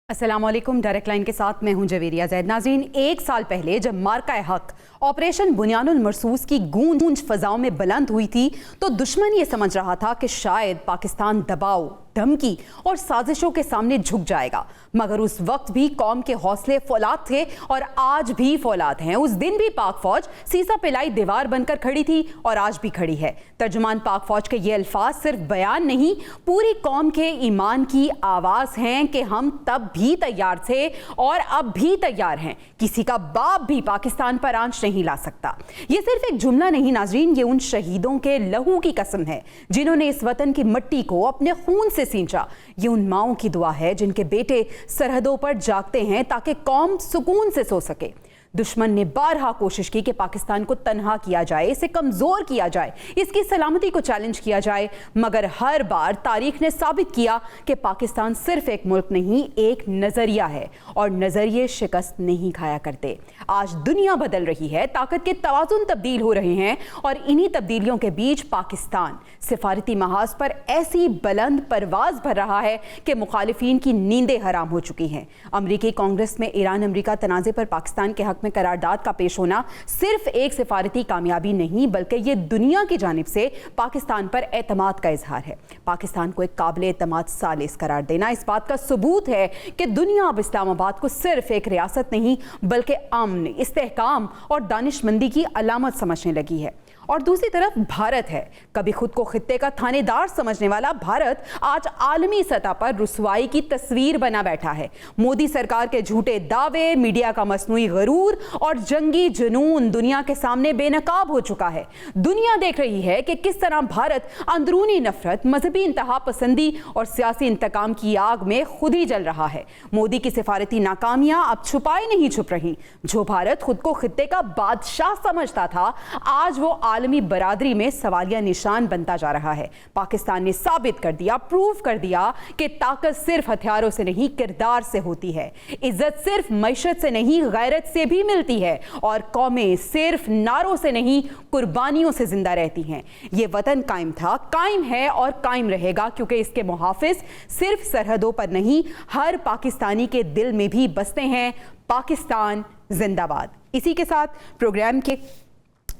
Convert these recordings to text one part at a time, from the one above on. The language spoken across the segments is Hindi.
अस्सलामुअलैकुम। डायरेक्ट लाइन के साथ मैं हूं जवेरिया जैद। नाज़रीन, एक साल पहले जब मार्का हक ऑपरेशन बुनियानुल मरसूस की गूंज फजाओं में बुलंद हुई थी तो दुश्मन ये समझ रहा था कि शायद पाकिस्तान दबाव, धमकी और साजिशों के सामने झुक जाएगा, मगर उस वक्त भी कौम के हौसले फौलाद थे और आज भी फौलाद हैं। उस दिन भी पाक फौज सीसा पिलाई दीवार बनकर खड़ी थी और आज भी खड़ी है। तर्जुमान पाक फौज के ये अल्फाज सिर्फ बयान नहीं, पूरी कौम के ईमान की आवाज़ हैं कि हम तब भी तैयार थे और अब भी तैयार हैं। किसी का बाप भी पाकिस्तान पर आंच नहीं ला सकता। ये सिर्फ एक जुमला नहीं नाजरीन, ये उन शहीदों के लहू की कसम है जिन्होंने इस वतन की मिट्टी को अपने खून से सींचा। ये उन माओं की दुआ है जिनके बेटे सरहदों पर जागते हैं ताकि कौम सुकून से सो सके। दुश्मन ने बारहा कोशिश की कि पाकिस्तान को तन्हा किया जाए, इसे कमजोर किया जाए, इसकी सलामती को चैलेंज किया जाए, मगर हर बार तारीख ने साबित किया कि पाकिस्तान सिर्फ एक मुल्क नहीं, एक नजरिया है और नजरिए शिकस्त नहीं खाया करते। आज दुनिया बदल रही है, ताकत के तवाजुन तब्दील हो रहे हैं और इन्हीं तब्दीलियों के बीच पाकिस्तान सिफारती महाज पर ऐसी बुलंद परवाज भर रहा है कि मुखालिफिन की नींदें हराम हो चुकी हैं। अमरीकी कांग्रेस में ईरान अमरीका तनाज़े पर पाकिस्तान के हक में करारदाद का पेश होना सिर्फ एक सिफारती कामयाबी नहीं, बल्कि ये दुनिया की जानिब से पाकिस्तान पर एतमाद का इजहार है। पाकिस्तान को एक काबिल एतमाद सालिस करार देना इस बात का सबूत है कि दुनिया अब इस्लामाबाद को सिर्फ एक रियासत नहीं बल्कि अमन, इस्तेहकाम और दानिशमंदी की अलामत समझने लगी है। और दूसरी तरफ भारत है, कभी खुद को खित्ते का थानेदार समझने वाला भारत आज आलमी सतह पर रुसवाई की तस्वीर बना बैठा है। मोदी सरकार के झूठे दावे, मीडिया का मसनूई गरूर और जंगी जुनून दुनिया के सामने बेनकाब हो चुका है। दुनिया देख रही है कि किस तरह भारत अंदरूनी नफरत, मजहबी इंतहा पसंदी और सियासी इंतकाम की आग में खुद ही जल रहा है। मोदी की सिफारती नाकामियां अब छुपाई नहीं छुप रही। जो भारत खुद को खित्ते का बादशाह समझता था, आज वो आलमी बरादरी में सवालिया निशान बनता जा रहा है। पाकिस्तान ने साबित कर दिया, प्रूव कर दिया कि ताकत सिर्फ हथियारों से नहीं, किरदार से होती है। इज्जत सिर्फ मैशत से नहीं, गैरत से भी मिलती है। और कौमें सिर्फ नारों से नहीं, कुर्बानियों से जिंदा रहती हैं। ये वतन कायम था, कायम है और कायम रहेगा, क्योंकि इसके मुहाफिज सिर्फ सरहदों पर नहीं, हर पाकिस्तानी के दिल में भी बसते हैं। पाकिस्तान जिंदाबाद। इसी के साथ प्रोग्राम के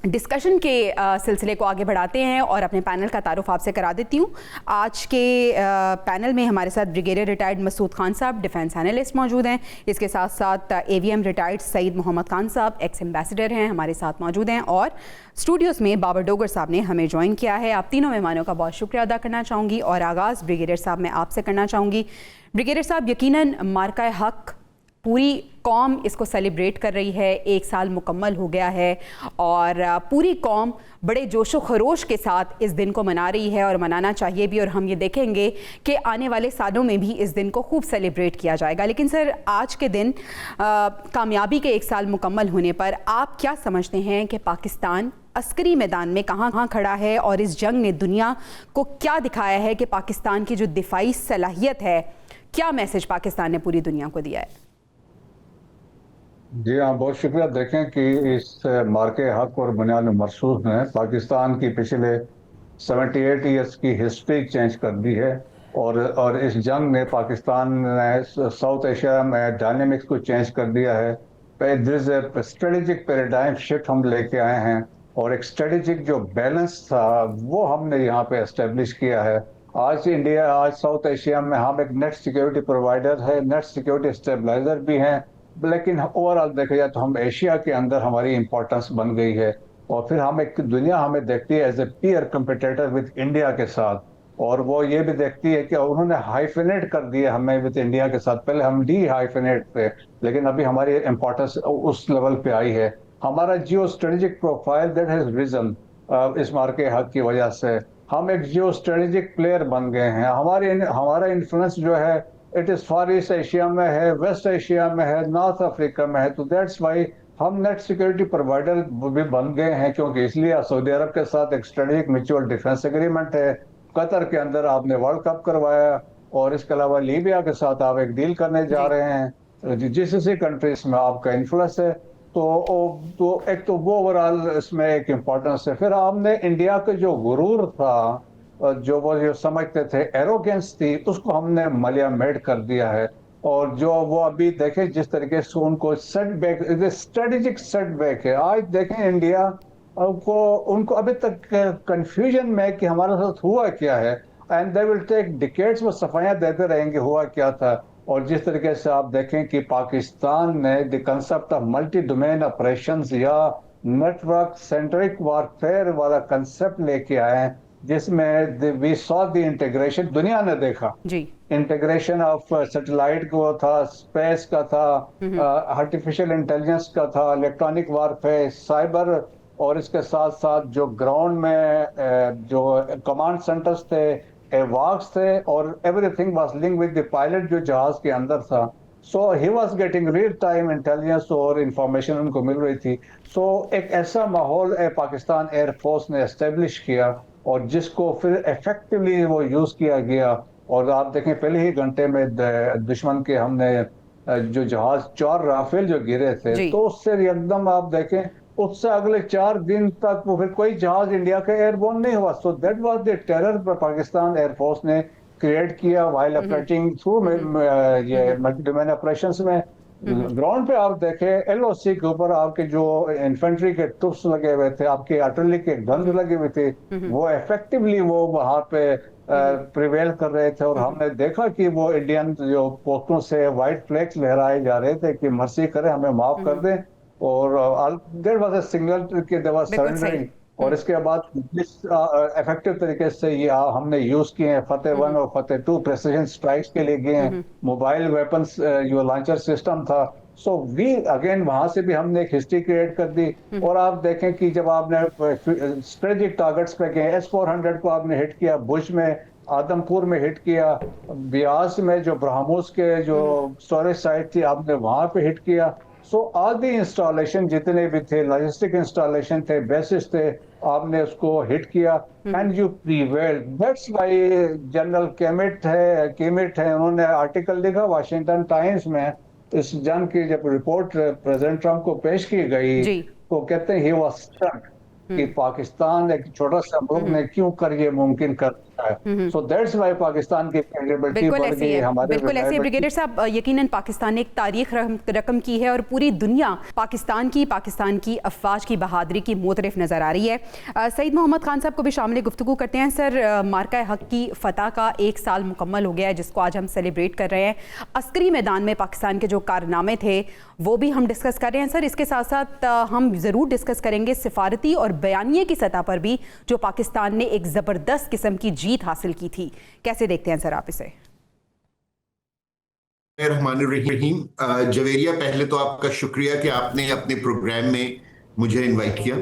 डिस्कशन के सिलसिले को आगे बढ़ाते हैं और अपने पैनल का तारुफ आपसे करा देती हूँ। आज के पैनल में हमारे साथ ब्रिगेडियर रिटायर्ड मसूद खान साहब, डिफेंस एनालिस्ट मौजूद हैं। इसके साथ साथ AVM रिटायर्ड सईद मोहम्मद खान साहब, एक्स एम्बेसडर हैं, हमारे साथ मौजूद हैं। और स्टूडियोज़ में बाबर डोगर साहब ने हमें ज्वाइन किया है। आप तीनों मेहमानों का बहुत शुक्रिया अदा करना चाहूँगी और आगाज़ ब्रिगेडियर साहब मैं आपसे करना चाहूँगी। ब्रिगेडियर साहब, यकीनन मार्का हक पूरी कौम इसको सेलिब्रेट कर रही है, एक साल मुकम्मल हो गया है और पूरी कौम बड़े जोशो खरोश के साथ इस दिन को मना रही है और मनाना चाहिए भी। और हम ये देखेंगे कि आने वाले सालों में भी इस दिन को खूब सेलिब्रेट किया जाएगा। लेकिन सर, आज के दिन कामयाबी के एक साल मुकम्मल होने पर आप क्या समझते हैं कि पाकिस्तान अस्करी मैदान में कहाँ खड़ा है और इस जंग ने दुनिया को क्या दिखाया है कि पाकिस्तान की जो दिफाई सलाहियत है, क्या मैसेज पाकिस्तान ने पूरी दुनिया को दिया है? जी हाँ, बहुत शुक्रिया। देखें कि इस मार्के हक और बुनियानुल मरसूस ने पाकिस्तान की पिछले 78 ईयर्स की हिस्ट्री चेंज कर दी है और इस जंग ने पाकिस्तान ने साउथ एशिया में डायनेमिक्स को चेंज कर दिया है। स्ट्रेटेजिक पैराडाइम शिफ्ट हम लेके आए हैं और एक स्ट्रेटेजिक जो बैलेंस था वो हमने यहाँ पे एस्टेब्लिश किया है। आज साउथ एशिया में हम एक नेट सिक्योरिटी प्रोवाइडर है, नेट सिक्योरिटी स्टेबलाइजर भी हैं, लेकिन ओवरऑल देखा जाए तो हम एशिया के अंदर हमारी इंपॉर्टेंस बन गई है। और फिर हम एक दुनिया हमें देखती है as a peer competitor with India के साथ, और वो ये भी देखती है कि उन्होंने हाइफिनेट कर दिया हमें विद इंडिया के साथ। पहले हम डी हाइफिनेट थे, लेकिन अभी हमारी इंपॉर्टेंस उस लेवल पे आई है। हमारा geostrategic profile that has reason इस मार्के हक की वजह से। हम एक जियो स्ट्रेटेजिक प्लेयर बन गए हैं। हमारा इन्फ्लुएंस जो है it is far east Asia में है, वेस्ट एशिया में है, नॉर्थ अफ्रीका में है। तो दैट्स वाई हम नेट सिक्योरिटी प्रोवाइडर भी बन गए हैं, क्योंकि इसलिए सऊदी अरब के साथ एक स्ट्रेटेजिक म्यूचुअल डिफेंस एग्रीमेंट है। कतर के अंदर आपने वर्ल्ड कप करवाया और इसके अलावा लीबिया के साथ आप एक डील करने जा रहे हैं। जिस कंट्रीज में आपका इन्फ्लुएंस है, तो एक तो वो ओवरऑल इसमें एक इम्पोर्टेंस है। फिर आपने इंडिया का जो गुरूर था, जो वो जो समझते थे एरोगेंस थी, उसको हमने मलियामेट कर दिया है और जो वो अभी देखें जिस तरीके से उनको सेटबैक, स्ट्रेटेजिक सेटबैक है। आज देखें इंडिया को, उनको अभी तक कंफ्यूजन में कि हमारे साथ हुआ क्या है, and they will take decades, वो सफाइयां देते रहेंगे हुआ क्या था। और जिस तरीके से आप देखें कि पाकिस्तान ने the concept of multi domain operations या नेटवर्क सेंट्रिक वारफेयर वाला कंसेप्ट लेके आए हैं, जिसमें वी सॉ द इंटीग्रेशन, दुनिया ने देखा जी। इंटीग्रेशन ऑफ सैटेलाइट को था, स्पेस का था, आर्टिफिशियल इंटेलिजेंस का था, इलेक्ट्रॉनिक वारफेयर, साइबर, और इसके साथ साथ जो ग्राउंड में जो कमांड सेंटर्स थे, एवाक्स थे, और everything was linked with the pilot जो जहाज के अंदर था। So he was getting real time intelligence और इंफॉर्मेशन उनको मिल रही थी। सो एक ऐसा माहौल पाकिस्तान एयरफोर्स ने एस्टेब्लिश किया, और जिसको फिर इफेक्टिवली वो यूज किया गया। और आप देखें पहले ही घंटे में दुश्मन के हमने जो जहाज 4 राफेल जो गिरे थे, तो उससे एकदम आप देखें उससे अगले 4 दिन तक वो फिर कोई जहाज इंडिया का एयरबोर्न नहीं हुआ। So that was the terror पर पाकिस्तान एयरफोर्स ने क्रिएट किया व्हाइल ऑपरेटिंग थ्रू ये मल्टी डोमेन ऑपरेशंस में। ग्राउंड पे आप देखें एलओसी के ऊपर आपके जो इन्फेंट्री के टुप्स लगे हुए थे, आपके आर्टिलरी के गन्स लगे हुए थे, वो इफेक्टिवली वो वहां पे प्रिवेल कर रहे थे। और हमने देखा कि वो इंडियन जो पोस्टों से व्हाइट फ्लैग्स लहराए जा रहे थे कि मर्सी करें, हमें माफ कर दें, और देयर वाज अ सिग्नल कि दे वाज सरेंडरिंग। और इसके बाद जिस इफेक्टिव तरीके से ये हमने यूज किए हैं, फतेह 1 और फतेह 2 प्रेसिजन स्ट्राइक्स के लिए गए हैं, मोबाइल वेपन्स जो लॉन्चर सिस्टम था। सो वी अगेन वहां से भी हमने एक हिस्ट्री क्रिएट कर दी। और आप देखें कि जब आपने स्ट्रेटेजिक टारगेट्स पे गए, S-400 को आपने हिट किया, भुज में, आदमपुर में हिट किया, ब्यास में जो ब्रह्मोस के जो स्टोरेज साइट थी आपने वहां पे हिट किया। सो ऑल द इंस्टॉलेशन जितने भी थे, लॉजिस्टिक इंस्टॉलेशन थे, बेसिस थे, आपने उसको हिट किया, and you prevailed. That's why general केमिट है, उन्होंने आर्टिकल लिखा वाशिंगटन टाइम्स में इस जंग की जब रिपोर्ट प्रेसिडेंट ट्रंप को पेश की गई, तो कहते हैं ही वाज स्टक कि पाकिस्तान एक छोटा सा मुल्क ने क्यों कर ये मुमकिन कर दिया है। सो दैट्स व्हाई पाकिस्तान की क्रेडिबिलिटी बढ़ गई है हमारे। बिल्कुल ऐसे ब्रिगेडियर साहब, यकीनन पाकिस्तान ने एक तारीख रकम की है और पूरी दुनिया पाकिस्तान की अफवाज की बहादुरी की मोतरफ नजर आ रही है। सईद मोहम्मद खान साहब को भी शामिल गुफ्तगू करते हैं। सर, मार्का हक की फतह का 1 साल मुकम्मल हो गया है, जिसको आज हम सेलिब्रेट कर रहे हैं। अस्करी मैदान में पाकिस्तान के जो कारनामे थे वो भी हम डिस्कस कर रहे हैं। सर, इसके साथ साथ हम ज़रूर डिस्कस करेंगे सिफारती और बयानिए की सतह पर भी जो पाकिस्तान ने एक ज़बरदस्त किस्म की जीत हासिल की थी। कैसे देखते हैं सर आप इसे? रहमानिर्रहीम। जवेरिया, पहले तो आपका शुक्रिया कि आपने अपने प्रोग्राम में मुझे इनवाइट किया।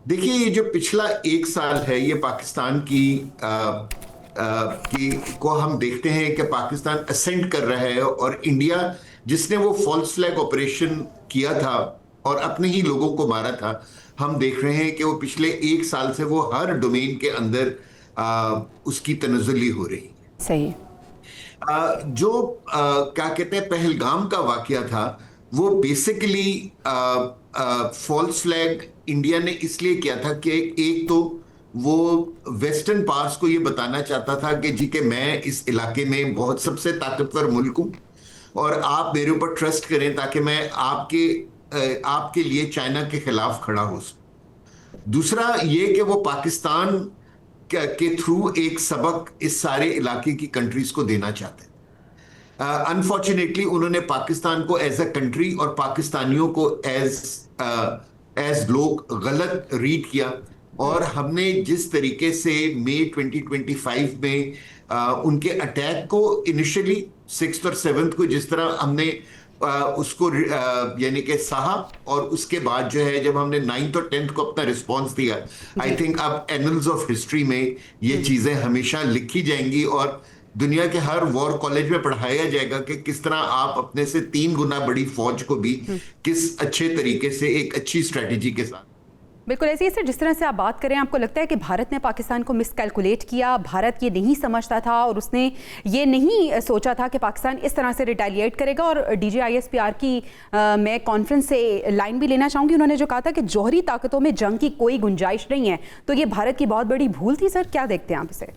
देखिए, ये जो पिछला 1 साल है, ये पाकिस्तान को हम देखते हैं कि पाकिस्तान असेंड कर रहा है, और इंडिया जिसने वो फॉल्स फ्लैग ऑपरेशन किया था और अपने ही लोगों को मारा था, हम देख रहे हैं कि वो पिछले 1 साल से वो हर डोमेन के अंदर उसकी तनज़्ज़ुली हो रही है। सही। जो क्या कहते हैं, पहलगाम का वाकया था, वो बेसिकली फॉल्स फ्लैग इंडिया ने इसलिए किया था कि एक तो वो वेस्टर्न पार्ट्स को ये बताना चाहता था कि जी कि मैं इस इलाके में बहुत सबसे ताकतवर मुल्क हूँ और आप मेरे ऊपर ट्रस्ट करें ताकि मैं आपके लिए चाइना के खिलाफ खड़ा हो सकूं। दूसरा ये कि वो पाकिस्तान के थ्रू एक सबक इस सारे इलाके की कंट्रीज को देना चाहते हैं। अनफॉर्चुनेटली उन्होंने पाकिस्तान को एज अ कंट्री और पाकिस्तानियों को एज लोग गलत रीड किया, और हमने जिस तरीके से मई 2025 में उनके अटैक को इनिशियली 6th और 7th को जिस तरह हमने उसको यानी कि सहा, और उसके बाद जो है जब हमने 9th और 10th को अपना रिस्पांस दिया, आई थिंक अब एनल्स ऑफ हिस्ट्री में ये चीजें हमेशा लिखी जाएंगी और दुनिया के हर वॉर कॉलेज में पढ़ाया जाएगा कि किस तरह आप अपने से 3 गुना बड़ी फौज को भी किस अच्छे तरीके से एक अच्छी स्ट्रेटेजी के साथ। बिल्कुल ऐसे ही सर, जिस तरह से आप बात करें, आपको लगता है कि भारत ने पाकिस्तान को मिसकैलकुलेट किया? भारत ये नहीं समझता था और उसने ये नहीं सोचा था कि पाकिस्तान इस तरह से रिटेलिएट करेगा। और DGISPR की मैं कॉन्फ्रेंस से लाइन भी लेना चाहूँगी, उन्होंने जो कहा था कि जौहरी ताकतों में जंग की कोई गुंजाइश नहीं है, तो ये भारत की बहुत बड़ी भूल थी। सर, क्या देखते हैं आप इसे?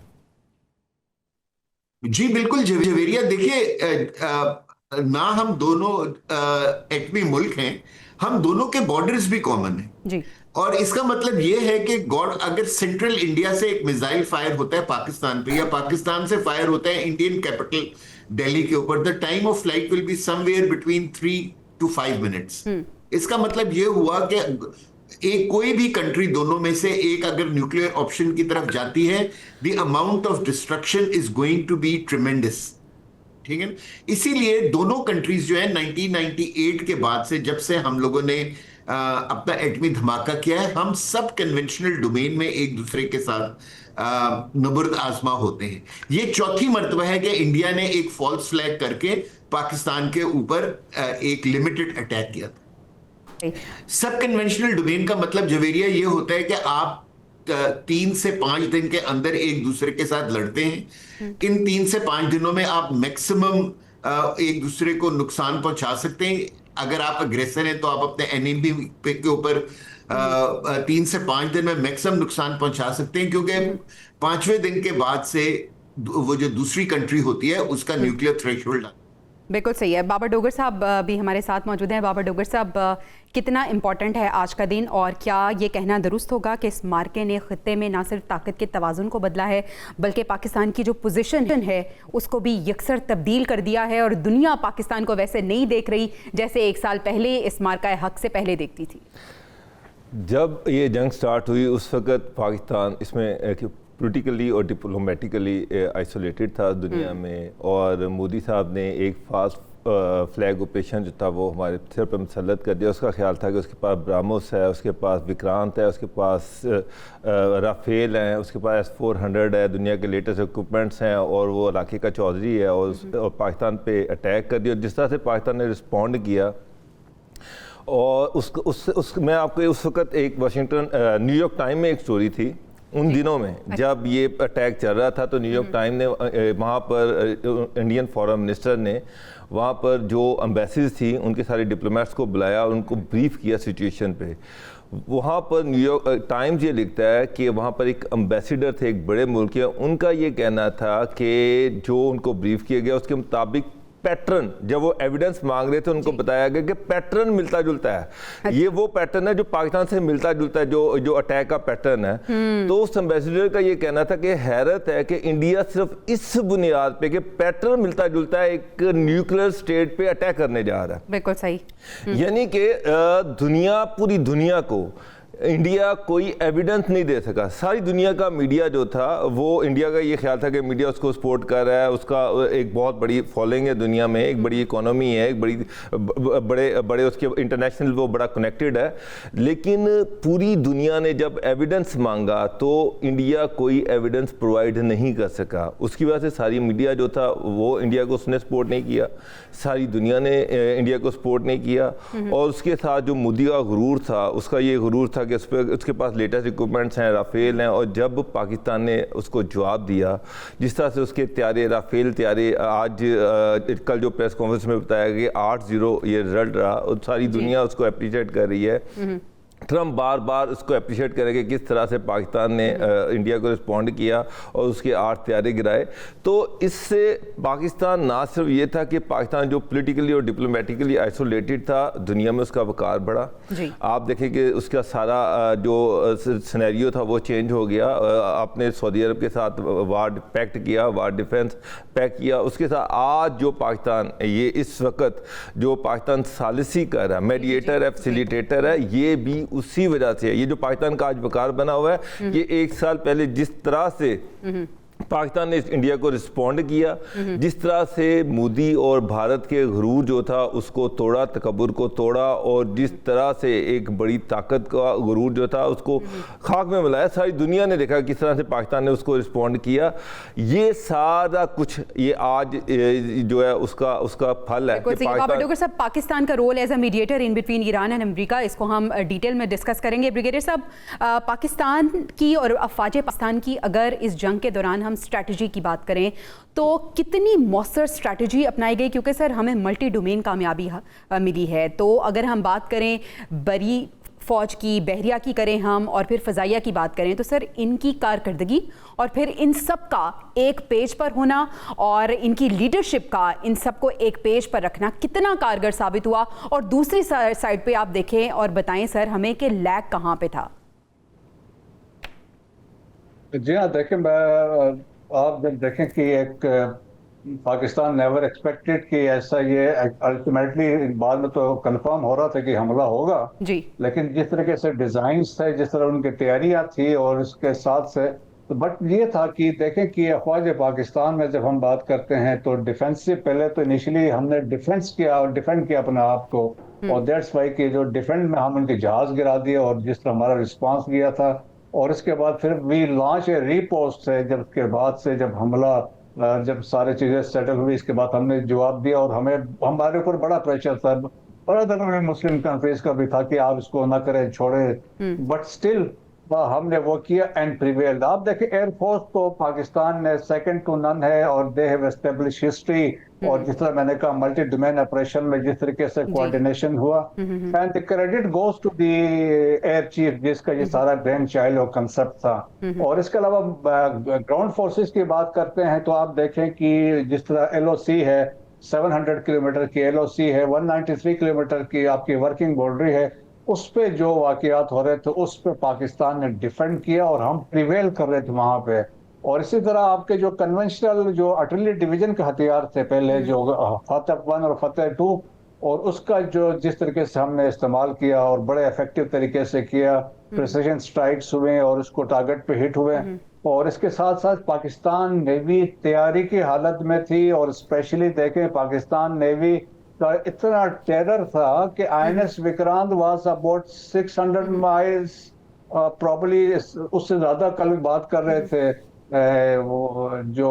जी बिल्कुल जवेरिया, देखिए ना हम दोनों एटमी मुल्क हैं, हम दोनों के बॉर्डर्स भी कॉमन हैं जी। और इसका मतलब यह है कि गॉड अगर सेंट्रल इंडिया से एक मिसाइल फायर होता है पाकिस्तान पे या पाकिस्तान से फायर होता है इंडियन कैपिटल दिल्ली के ऊपर, the time of flight will be somewhere between 3 to 5 minutes. इसका मतलब यह हुआ कि एक कोई भी कंट्री दोनों में से एक अगर न्यूक्लियर ऑप्शन की तरफ जाती है, the amount of destruction is going to be tremendous. ठीक है, इसीलिए दोनों कंट्रीज जो है 1998 के बाद से, जब से हम लोगों ने अपना एटमी धमाका किया है, हम सब कन्वेंशनल डोमेन में एक दूसरे के साथ नबर्द आजमा होते हैं। ये चौथी मर्तबा है कि इंडिया ने एक फॉल्स फ्लैग करके पाकिस्तान के ऊपर एक लिमिटेड अटैक किया था। सब कन्वेंशनल डोमेन का मतलब जवेरिया ये होता है कि आप 3 से 5 दिन के अंदर एक दूसरे के साथ लड़ते हैं। इन 3 से 5 दिनों में आप मैक्सिमम एक दूसरे को नुकसान पहुंचा सकते हैं। अगर आप अग्रेसर हैं तो आप अपने एनिमी के ऊपर 3 से 5 दिन में मैक्सिमम नुकसान पहुंचा सकते हैं, क्योंकि 5वें दिन के बाद से वो जो दूसरी कंट्री होती है उसका न्यूक्लियर थ्रेशोल्ड। बिल्कुल सही है। बाबर डोगर साहब भी हमारे साथ मौजूद हैं। बाबर डोगर साहब, कितना इम्पॉर्टेंट है आज का दिन, और क्या ये कहना दुरुस्त होगा कि इस मार्के ने खित्ते में ना सिर्फ ताकत के तवाज़ुन को बदला है बल्कि पाकिस्तान की जो पोजीशन है उसको भी यकसर तब्दील कर दिया है, और दुनिया पाकिस्तान को वैसे नहीं देख रही जैसे 1 साल पहले इस मार्का हक से पहले देखती थी? जब ये जंग स्टार्ट हुई उस वक़्त पाकिस्तान इसमें पॉलिटिकली और डिप्लोमेटिकली आइसोलेटेड था दुनिया में, और मोदी साहब ने एक फास्ट फ्लैग ऑपरेशन जो था वो हमारे सिर पर मुसल्लत कर दिया। उसका ख्याल था कि उसके पास ब्राह्मोस है, उसके पास विक्रांत है, उसके पास राफेल हैं, उसके पास S-400 है, दुनिया के लेटेस्ट इक्विपमेंट्स हैं, और वो इलाके का चौधरी है, और पाकिस्तान पे अटैक कर दिया। जिस तरह से पाकिस्तान ने रिस्पॉन्ड किया, और मैं आपको उस वक़्त एक वाशिंगटन न्यूयॉर्क टाइम में एक स्टोरी थी उन दिनों में जब ये अटैक चल रहा था, तो न्यूयॉर्क टाइम ने वहाँ पर इंडियन फॉरेन मिनिस्टर ने वहाँ पर जो एम्बेसीज थी उनके सारे डिप्लोमेट्स को बुलाया और उनको ब्रीफ किया सिचुएशन पे। वहाँ पर न्यूयॉर्क टाइम्स ये लिखता है कि वहाँ पर एक एम्बेसडर थे एक बड़े मुल्क के, उनका ये कहना था कि जो उनको ब्रीफ किया गया उसके मुताबिक पैटर्न, जब वो एविडेंस मांग रहे थे उनको बताया गया कि पैटर्न मिलता जुलता है। ये वो पैटर्न है जो पाकिस्तान से मिलता जुलता है, जो अटैक का पैटर्न है। तो उस एम्बेसडर का ये कहना था कि हैरत है कि इंडिया सिर्फ इस बुनियाद पे कि पैटर्न मिलता जुलता है एक न्यूक्लियर स्टेट पे अटैक करने जा रहा है। बिल्कुल सही। यानी कि दुनिया, पूरी दुनिया को इंडिया कोई एविडेंस नहीं दे सका। सारी दुनिया का मीडिया जो था वो, इंडिया का ये ख्याल था कि मीडिया उसको सपोर्ट कर रहा है, उसका एक बहुत बड़ी फॉलोइंग है दुनिया में, एक बड़ी इकोनॉमी है, एक बड़े उसके इंटरनेशनल वो बड़ा कनेक्टेड है। लेकिन पूरी दुनिया ने जब एविडेंस मांगा तो इंडिया कोई एविडेंस प्रोवाइड नहीं कर सका। उसकी वजह से सारी मीडिया जो था वो इंडिया को उसने सपोर्ट नहीं किया, सारी दुनिया ने इंडिया को सपोर्ट नहीं किया। और उसके साथ जो मोदी का गुरूर था, उसका ये गुरूर था कि उसके पास लेटेस्ट इक्विपमेंट्स हैं, राफेल हैं, और जब पाकिस्तान ने उसको जवाब दिया, जिस तरह से उसके त्यारे राफेल त्यारे, आज कल जो प्रेस कॉन्फ्रेंस में बताया गया कि 8-0 ये रिजल्ट रहा, और सारी दुनिया उसको अप्रिशिएट कर रही है। ट्रम्प बार बार उसको अप्रिशिएट करेंगे किस तरह से पाकिस्तान ने इंडिया को रिस्पॉन्ड किया और उसके 8 त्यारे गिराए। तो इससे पाकिस्तान ना सिर्फ ये था कि पाकिस्तान जो पॉलिटिकली और डिप्लोमेटिकली आइसोलेटेड था, दुनिया में उसका वकार बढ़ा। आप देखें कि उसका सारा जो सिनेरियो था वो चेंज हो गया। आपने सऊदी अरब के साथ वार पैक्ट किया, वार डिफेंस पैक्ट किया, उसके साथ आज जो पाकिस्तान ये इस वक्त जो पाकिस्तान सालिसी कर रहा है, मेडिएटर है, फैसिलिटेटर है, ये भी उसी वजह से है। ये जो पाकिस्तान का आज वकार बना हुआ है, ये 1 साल पहले जिस तरह से पाकिस्तान ने इंडिया को रिस्पॉन्ड किया, जिस तरह से मोदी और भारत के गुरूर जो था उसको तोड़ा, तकब्बुर को तोड़ा, और जिस तरह से एक बड़ी ताकत का गुरूर जो था उसको खाक में मिलाया, सारी दुनिया ने देखा किस तरह से पाकिस्तान ने उसको रिस्पॉन्ड किया। ये सारा कुछ ये आज जो है उसका फल है। डॉक्टर साहब, पाकिस्तान का role as a mediator in between Iran and America, इसको हम डिटेल में डिस्कस करेंगे। ब्रिगेडियर साहब, पाकिस्तान की और अफवाज पाकिस्तान की अगर इस जंग के दौरान हम स्ट्रैटेजी की बात करें तो कितनी मौसर स्ट्रैटेजी अपनाई गई, क्योंकि सर हमें मल्टी डोमेन कामयाबी मिली है। तो अगर हम बात करें बड़ी फ़ौज की, बहरिया की करें हम, और फिर फ़ज़ाइया की बात करें, तो सर इनकी कारकर्दगी और फिर इन सब का एक पेज पर होना और इनकी लीडरशिप का इन सबको एक पेज पर रखना कितना कारगर साबित हुआ? और दूसरी साइड पे आप देखें और बताएं सर हमें कि लैग कहाँ पे था? जी हाँ, देखें, आप जब देखें कि एक पाकिस्तान नेवर एक्सपेक्टेड कि ऐसा ये अल्टीमेटली बाद में तो कंफर्म हो रहा था कि हमला होगा जी। लेकिन जिस तरीके से डिजाइन्स थे, जिस तरह उनकी तैयारियां थी और इसके साथ से तो बट ये था कि देखें कि अफवाज पाकिस्तान में जब हम बात करते हैं तो डिफेंसिव, पहले तो इनिशियली हमने डिफेंस किया और डिफेंड किया अपने आप को, और दैट्स वाई कि जो डिफेंड में हम उनके जहाज गिरा दिए और जिस तरह हमारा रिस्पांस दिया था, और इसके बाद फिर वी लॉन्च ए रीपोस्ट है, जब के बाद से जब हमला जब सारी चीजें सेटल हुई इसके बाद हमने जवाब दिया, और हमारे ऊपर बड़ा प्रेशर था, बड़ा तरह मुस्लिम कंट्रीज का भी था कि आप इसको ना करें, छोड़े, बट स्टिल हमने वो किया एंड प्रिवेल्ड। आप देखें एयरफोर्स तो पाकिस्तान में सेकंड टू नन है और दे हैव एस्टेब्लिश हिस्ट्री, और जिस तरह मैंने कहा मल्टी डोमेन ऑपरेशन में जिस तरीके से कोऑर्डिनेशन हुआ, and the credit goes to the air chief जिसका ये सारा ग्रैंड चाइल्ड और कंसेप्ट था। और इसके अलावा ग्राउंड फोर्सेस की बात करते हैं तो आप देखें कि जिस तरह एलओसी है 700 किलोमीटर की, एलओसी है 193 किलोमीटर की आपकी वर्किंग बाउंड्री है, उस पे जो वाकयात हो रहे थे उस पे पाकिस्तान ने डिफेंड किया और हम प्रिवेल कर रहे थे वहां पे। और इसी तरह आपके जो कन्वेंशनल जो आर्टिलरी डिवीजन के हथियार थे पहले, जो फतेह 1 और फतेह 2, और उसका जो जिस तरीके से हमने इस्तेमाल किया और बड़े इफेक्टिव तरीके से किया, प्रिसीजन स्ट्राइक्स हुए और उसको टारगेट पे हिट हुए। और इसके साथ साथ पाकिस्तान नेवी तैयारी की हालत में थी, और स्पेशली देखें पाकिस्तान नेवी का इतना टेरर था कि INS Vikrant was about 600 miles probably, उससे ज्यादा कल बात कर रहे थे वो जो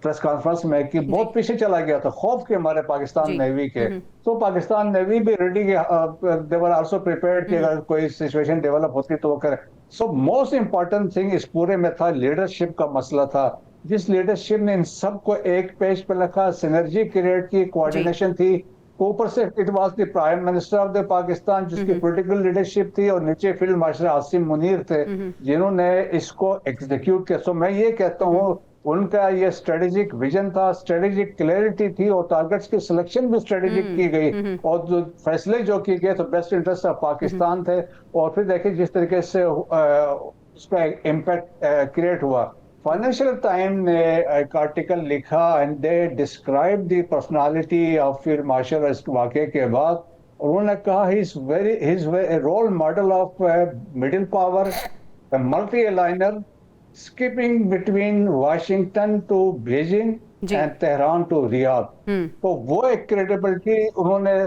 प्रेस कॉन्फ्रेंस में कि बहुत पीछे चला गया था खौफ के हमारे पाकिस्तान नेवी के। तो पाकिस्तान नेवी भी ready, they were also prepared कि अगर कोई सिचुएशन डेवलप होती तो वो करे। सो मोस्ट इंपॉर्टेंट थिंग इस पूरे में था लीडरशिप का मसला था, जिस लीडरशिप ने इन सबको एक पेज पे रखा, सिनर्जी क्रिएट की, कोऑर्डिनेशन थी, ऊपर से it was the prime minister of the Pakistan जिसकी पॉलिटिकल लीडरशिप थी, और नीचे फील्ड मार्शल आसिम मुनीर थे जिन्होंने इसको एग्जीक्यूट किया। सो मैं ये कहता हूँ उनका ये स्ट्रेटेजिक विजन था, स्ट्रेटेजिक क्लैरिटी थी, और टारगेट्स की सिलेक्शन भी स्ट्रेटेजिक की गई, और जो फैसले जो किए गए तो बेस्ट इंटरेस्ट ऑफ पाकिस्तान थे। और फिर देखिए जिस तरीके से उसका इम्पैक्ट क्रिएट हुआ। फाइनेंशियल टाइम ने एक आर्टिकल लिखा and they describe the personality of field marshal इस वाक़े के बाद, और उन्होंने कहा he is role model of middle power, multi aligner, skipping between Washington to Beijing and Tehran to Riyadh. तो वो एक क्रेडिबिलिटी उन्होंने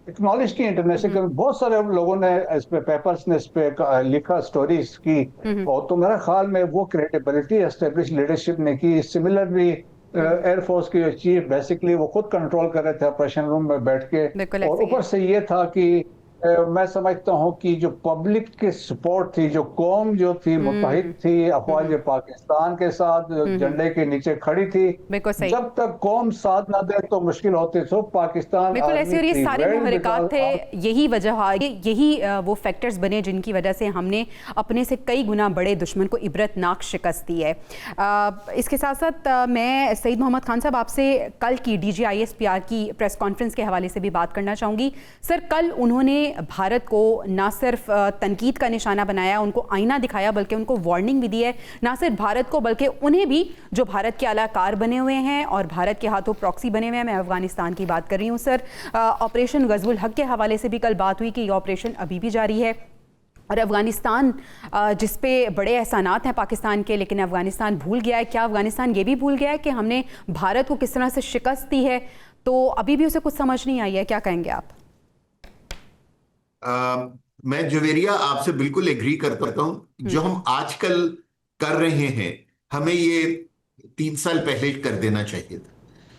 एक्नॉलेज की इंटरनेशनल, बहुत सारे लोगों ने इस पे पेपर्स ने इस पे लिखा, स्टोरीज की, और तो मेरा ख्याल में वो क्रेडिबिलिटी एस्टेब्लिश लीडरशिप ने की। सिमिलरली एयरफोर्स के चीफ बेसिकली वो खुद कंट्रोल कर रहे थे ऑपरेशन रूम में बैठ के, और ऊपर से ये था कि मैं समझता हूं कि जो पब्लिक की सपोर्ट थी, जो कौम जो थी मुत्तहिद थी अफवाज पाकिस्तान के साथ, झंडे के नीचे खड़ी थी, जब तक कौम साथ ना दे तो मुश्किल होती। तो पाकिस्तान बिल्कुल ऐसे, और ये सारे मुहर्रिकात थे, यही वजह, यही वो फैक्टर्स बने जिनकी वजह से हमने अपने से कई गुना बड़े दुश्मन को इबरतनाक शिकस्त दी है। इसके साथ साथ मैं सईद मोहम्मद खान साहब आपसे कल की DGISPR की प्रेस कॉन्फ्रेंस के हवाले से भी बात करना चाहूँगी। सर कल उन्होंने भारत को ना सिर्फ तनकीद का निशाना बनाया, उनको आईना दिखाया, बल्कि उनको वार्निंग भी दी है, ना सिर्फ भारत को बल्कि उन्हें भी जो भारत के आलाकार बने हुए हैं और भारत के हाथों प्रॉक्सी बने हुए हैं। मैं अफगानिस्तान की बात कर रही हूँ सर। ऑपरेशन गज़वुल हक के हवाले से भी कल बात हुई कि ये ऑपरेशन अभी भी जारी है, और अफगानिस्तान जिस पे बड़े एहसानात हैं पाकिस्तान के, लेकिन अफगानिस्तान भूल गया है। क्या अफगानिस्तान ये भी भूल गया है कि हमने भारत को किस तरह से शिकस्त दी है? तो अभी भी उसे कुछ समझ नहीं आई है, क्या कहेंगे आप? मैं जवेरिया आपसे बिल्कुल एग्री करता हूं। जो हम आजकल कर रहे हैं हमें ये 3 साल पहले कर देना चाहिए था,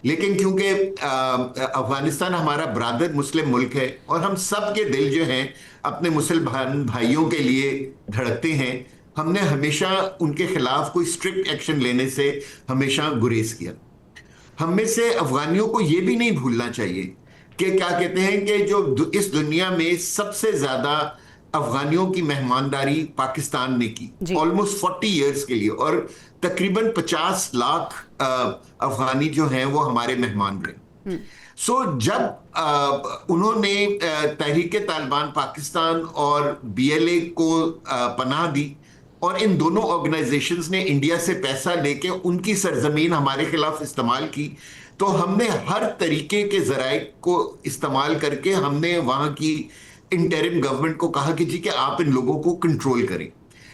लेकिन क्योंकि अफगानिस्तान हमारा ब्रादर मुस्लिम मुल्क है और हम सब के दिल जो हैं अपने मुसलमान भाइयों के लिए धड़कते हैं, हमने हमेशा उनके खिलाफ कोई स्ट्रिक्ट एक्शन लेने से हमेशा गुरेज किया। हम में से अफगानियों को यह भी नहीं भूलना चाहिए कि क्या कहते हैं कि जो इस दुनिया में सबसे ज्यादा अफगानियों की मेहमानदारी पाकिस्तान ने की जी। ऑलमोस्ट 40 इयर्स के लिए, और तकरीबन 50 लाख अफगानी जो हैं वो हमारे मेहमान रहे। सो जब उन्होंने तहरीक तालिबान पाकिस्तान और BLA को पनाह दी और इन दोनों ऑर्गेनाइजेशंस ने इंडिया से पैसा लेके उनकी सरजमीन हमारे खिलाफ इस्तेमाल की, तो हमने हर तरीके के जराए को इस्तेमाल करके हमने वहां की इंटरिम गवर्नमेंट को कहा कि जी कि आप इन लोगों को कंट्रोल करें।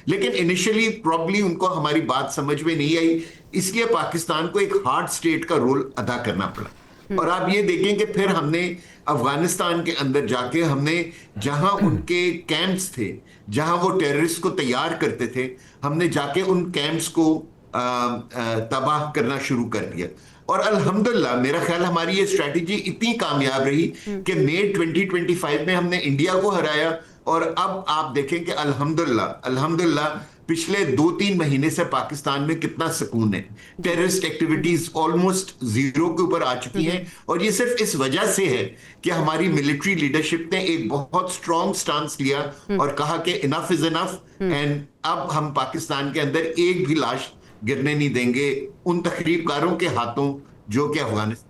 लेकिन इनिशियली प्रॉब्ली उनको हमारी बात समझ में नहीं आई, इसलिए पाकिस्तान को एक हार्ड स्टेट का रोल अदा करना पड़ा। और आप ये देखें कि फिर हमने अफगानिस्तान के अंदर जाके हमने जहां उनके कैंप्स थे, जहां वो टेररिस्ट को तैयार करते थे, हमने जाके उन कैंप्स को तबाह करना शुरू कर दिया। और अल्हम्दुलिल्लाह मेरा ख्याल हमारी ये स्ट्रैटेजी इतनी कामयाब रही कि मई 2025 में हमने इंडिया को हराया, और अब आप देखें कि अल्हम्दुलिल्लाह पिछले 2-3 महीने से पाकिस्तान में कितना सुकून है। टेररिस्ट एक्टिविटीज ऑलमोस्ट जीरो के ऊपर आ चुकी हैं, और ये सिर्फ इस वजह से है कि हमारी मिलिट्री लीडरशिप ने एक बहुत स्ट्रॉन्ग स्टांस लिया और कहा कि इनफ इज इनफ, एंड अब हम पाकिस्तान के अंदर एक भी लाश गिरने नहीं देंगे उन तखरीबकारों के हाथों जो कि अफगानिस्तान।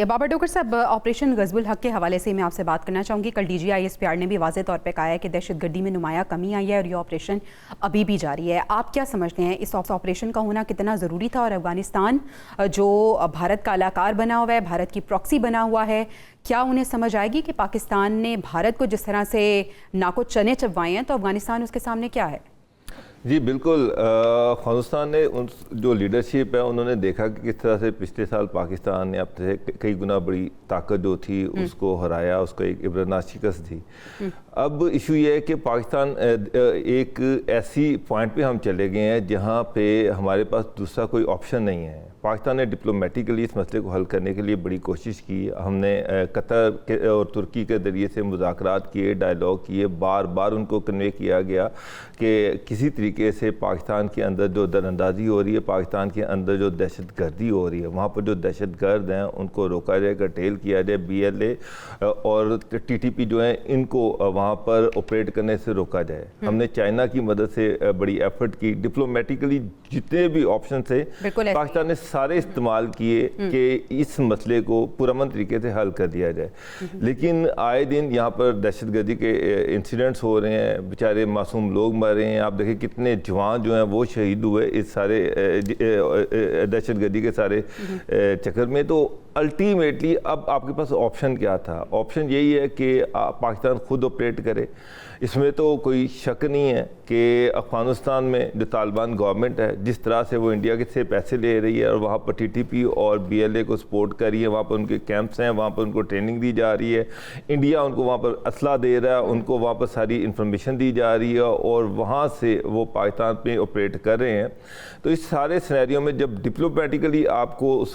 बाबर डोगर साहब, ऑपरेशन गज़बुल हक के हवाले से मैं आपसे बात करना चाहूँगी। कल DG ISPR ने भी वाज़े तौर पे कहा है कि दहशतगर्दी में नुमाया कमी आई है और ये ऑपरेशन अभी भी जारी है। आप क्या समझते हैं, इस ऑपरेशन का होना कितना ज़रूरी था? और अफगानिस्तान जो भारत का अलाकार बना हुआ है, भारत की प्रॉक्सी बना हुआ है, क्या उन्हें समझ आएगी कि पाकिस्तान ने भारत को जिस तरह से नाको चने चबवाए हैं, तो अफगानिस्तान उसके सामने क्या है? जी बिल्कुल, अफगानिस्तान ने उन जो लीडरशिप है उन्होंने देखा कि किस तरह से पिछले साल पाकिस्तान ने अपने कई गुना बड़ी ताकत जो थी उसको हराया, उसको एक इबरतनाक शिकस्त दी। अब इशू ये है कि पाकिस्तान एक ऐसी पॉइंट पे हम चले गए हैं जहाँ पे हमारे पास दूसरा कोई ऑप्शन नहीं है। पाकिस्तान ने डिप्लोमेटिकली इस मसले को हल करने के लिए बड़ी कोशिश की। हमने कतर और तुर्की के ज़रिए से मुज़ाकरात किए, डायलॉग किए, बार बार उनको कन्वे किया गया कि किसी तरीके से पाकिस्तान के अंदर जो दरअंदाजी हो रही है, पाकिस्तान के अंदर जो दहशतगर्दी हो रही है, वहाँ पर जो दहशतगर्द हैं उनको रोका जाए, कर्टेल किया जाए, BLA और TTP जो है इनको वहाँ पर ऑपरेट करने से रोका जाए। हमने चाइना की मदद से बड़ी एफर्ट की, डिप्लोमेटिकली जितने भी ऑप्शन थे पाकिस्तान ने सारे इस्तेमाल किए कि इस मसले को पुरअमन तरीके से हल कर दिया जाए। लेकिन आए दिन यहाँ पर दहशतगर्दी के इंसिडेंट्स हो रहे हैं, बेचारे मासूम लोग मर रहे हैं। आप देखिए कितने जवान जो हैं वो शहीद हुए इस सारे दहशतगर्दी के सारे चक्कर में। तो अल्टीमेटली अब आपके पास ऑप्शन क्या था? ऑप्शन यही है कि पाकिस्तान खुद ऑपरेट करे। इसमें तो कोई शक नहीं है कि अफगानिस्तान में जो तालिबान गवर्नमेंट है, जिस तरह से वो इंडिया के से पैसे ले रही है और वहाँ पर TTP और BLA को सपोर्ट कर रही है, वहाँ पर उनके कैंप्स हैं, वहाँ पर उनको ट्रेनिंग दी जा रही है, इंडिया उनको वहाँ पर असला दे रहा है, उनको वहाँ पर सारी इंफॉर्मेशन दी जा रही है और वहाँ से वो पाकिस्तान पे ऑपरेट कर रहे हैं। तो इस सारे सिनेरियो में जब डिप्लोमेटिकली आपको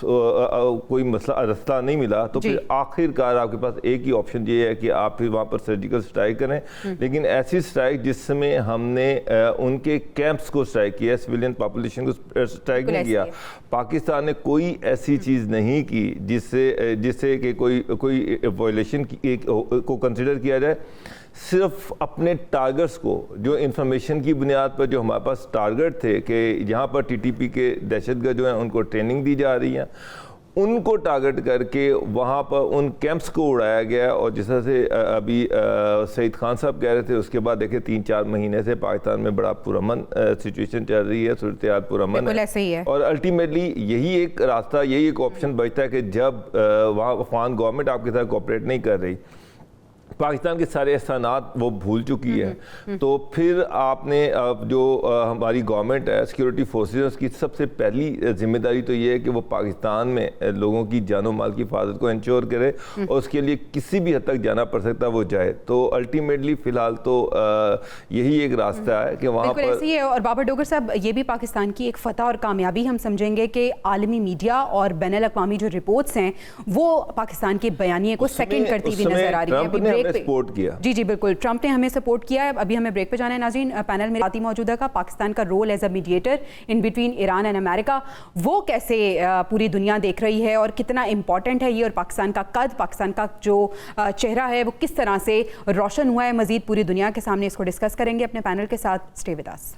कोई मसला रास्ता नहीं मिला, तो फिर आखिरकार आपके पास एक ही ऑप्शन ये है कि आप फिर वहाँ पर सर्जिकल स्ट्राइक करें, लेकिन ऐसी स्ट्राइक जिसमें हमने उनके कैंप्स को स्ट्राइक किया, सिविलियन पॉपुलेशन को स्ट्राइक नहीं किया। पाकिस्तान ने कोई ऐसी चीज़ नहीं की जिससे कि कोई वायलेशन को कंसिडर किया जाए। सिर्फ अपने टारगेट्स को, जो इंफॉर्मेशन की बुनियाद पर जो हमारे पास टारगेट थे कि यहाँ पर TTP के दहशतगर्द जो हैं उनको ट्रेनिंग दी जा रही है, उनको टारगेट करके वहाँ पर उन कैंप्स को उड़ाया गया। और जिस तरह से अभी सईद खान साहब कह रहे थे, उसके बाद देखिए 3-4 महीने से पाकिस्तान में बड़ा पुरअमन सिचुएशन चल रही है, सूरत हाल पुरअमन है। और अल्टीमेटली यही एक रास्ता, यही एक ऑप्शन बचता है कि जब वहाँ अफगान गवर्नमेंट आपके साथ कोऑपरेट नहीं कर रही, पाकिस्तान के सारे एहसानात वो भूल चुकी है, तो फिर आपने जो हमारी गवर्नमेंट है, सिक्योरिटी फोर्सेस, उसकी सबसे पहली जिम्मेदारी तो ये है कि वो पाकिस्तान में लोगों की जानो माल की हिफाजत को इंश्योर करे और उसके लिए किसी भी हद तक जाना पड़ सकता है वो जाए। तो अल्टीमेटली फ़िलहाल तो यही एक रास्ता है कि वहाँ पर ऐसी है। और बाबर डोगर साहब, ये भी पाकिस्तान की एक फतह और कामयाबी हम समझेंगे कि आलमी मीडिया और बैनुल अक़वामी जो रिपोर्ट्स हैं वो पाकिस्तान के बयानिए को सेकेंड करती हुई नजर आ रही है। हमें सपोर्ट किया। जी जी बिल्कुल, ट्रंप ने हमें सपोर्ट किया है। अभी हमें ब्रेक पे जाना है नाज़रीन। पैनल में साथी मौजूद है का पाकिस्तान का role as a mediator in between Iran and America, वो कैसे पूरी दुनिया देख रही है और कितना इंपॉर्टेंट है ये, और पाकिस्तान का कद, पाकिस्तान का जो चेहरा है वो किस तरह से रोशन हुआ है मजीद पूरी दुनिया के सामने, इसको डिस्कस करेंगे अपने पैनल के साथ। Stay with us.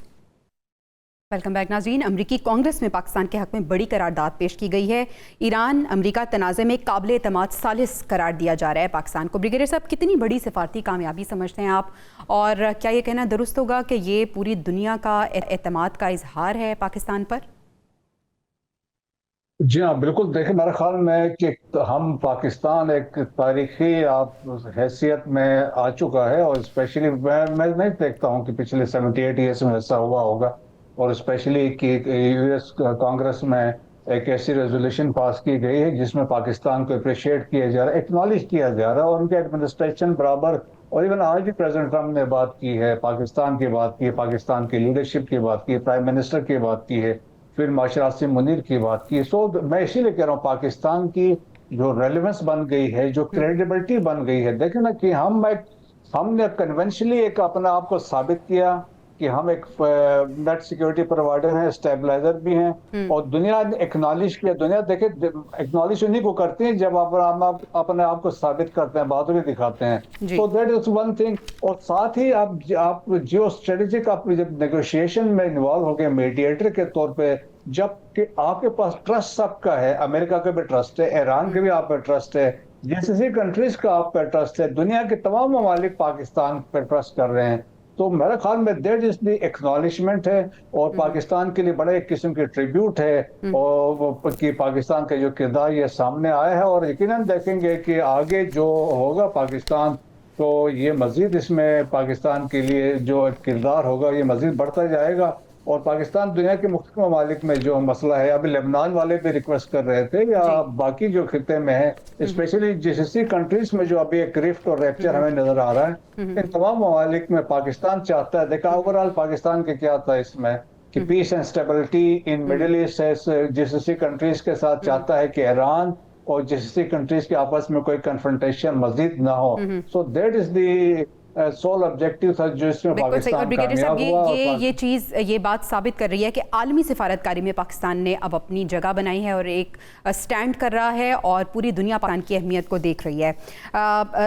Welcome back नाज़रीन। अमरीकी कांग्रेस में पाकिस्तान के हक में बड़ी करारदाद पेश की गई है। ईरान अमरीका तनाज़े में काबिल एतमाद सालिस करार दिया जा रहा है पाकिस्तान को। ब्रिगेडियर साहब, कितनी बड़ी सिफारती कामयाबी समझते हैं आप, और क्या ये कहना दुरुस्त होगा कि ये पूरी दुनिया का एतमाद का इजहार है पाकिस्तान पर? जी हाँ, बिल्कुल। देखिए, मेरे ख्याल में कि हम पाकिस्तान एक तारीखी हैसियत में आ चुका है, और स्पेशली मैं नहीं देखता हूँ कि पिछले 78 ईयर्स में ऐसा हुआ होगा, और स्पेशली कि यूएस कांग्रेस में एक ऐसी रेजोल्यूशन पास की गई है जिसमें पाकिस्तान को अप्रिशिएट किया जा रहा है, एक्नॉलेज किया जा रहा है, और उनके एडमिनिस्ट्रेशन बराबर, और इवन आज भी प्रेसिडेंट ट्रंप ने बात की है, पाकिस्तान की बात की है, पाकिस्तान की लीडरशिप की बात की है, प्राइम मिनिस्टर की बात की है, फिर माशरा से मुनीर की बात की। सो मैं इसीलिए कह रहा हूँ, पाकिस्तान की जो रेलेवेंस बन गई है, जो क्रेडिबिलिटी बन गई है, देखें ना कि हमने कन्वेंशनली एक अपने आप को साबित किया कि हम एक नेट सिक्योरिटी प्रोवाइडर हैं, स्टेबलाइजर भी हैं, और दुनिया ने एक्नॉलेज किया। दुनिया देखे एक्नॉलेज उन्हीं को करती है जब आप अपने आप को साबित करते हैं, बहादुरी दिखाते हैं। तो दैट इज वन थिंग। और साथ ही आप जियो स्ट्रेटेजिक, आप जब नेगोशिएशन में इन्वॉल्व हो गए मीडिएटर के तौर पे, जबकि आपके पास ट्रस्ट सबका है, अमेरिका का भी ट्रस्ट है, ईरान के भी आप पे ट्रस्ट है, जीसीसी कंट्रीज का आप पे ट्रस्ट है, दुनिया के तमाम ममालिक पाकिस्तान पर ट्रस्ट कर रहे हैं। तो मेरे ख्याल में दैट इज द एक्नॉलेजमेंट है, और पाकिस्तान के लिए बड़ा एक किस्म की ट्रिब्यूट है, और कि पाकिस्तान का जो किरदार ये सामने आया है, और यकीनन देखेंगे कि आगे जो होगा पाकिस्तान, तो ये मजीद इसमें पाकिस्तान के लिए जो किरदार होगा ये मजीद बढ़ता जाएगा। और पाकिस्तान दुनिया के मुख्तलिफ ममालिक में जो मसला है, अभी लेबनान वाले भी रिक्वेस्ट कर रहे थे, या बाकी जो खिते में है, स्पेशली जीसीसी कंट्रीज में जो अभी एक रिफ्ट और रैप्चर हमें नजर आ रहा है, इन तमाम ममालिक में पाकिस्तान चाहता है, देखा ओवरऑल पाकिस्तान के क्या था इसमें कि peace and stability in Middle East है, जीसीसी कंट्रीज के साथ चाहता है कि ईरान और जीसीसी कंट्रीज के आपस में कोई कन्फ्रंटेशन मजीद ना हो। So that is the sole objective था जो इसमें पाकिस्तान कामयाब हुआ। ये बात साबित कर रही है कि आलमी सिफारतकारी में पाकिस्तान ने अब अपनी जगह बनाई है और एक स्टैंड कर रहा है, और पूरी दुनिया पाकिस्तान की अहमियत को देख रही है।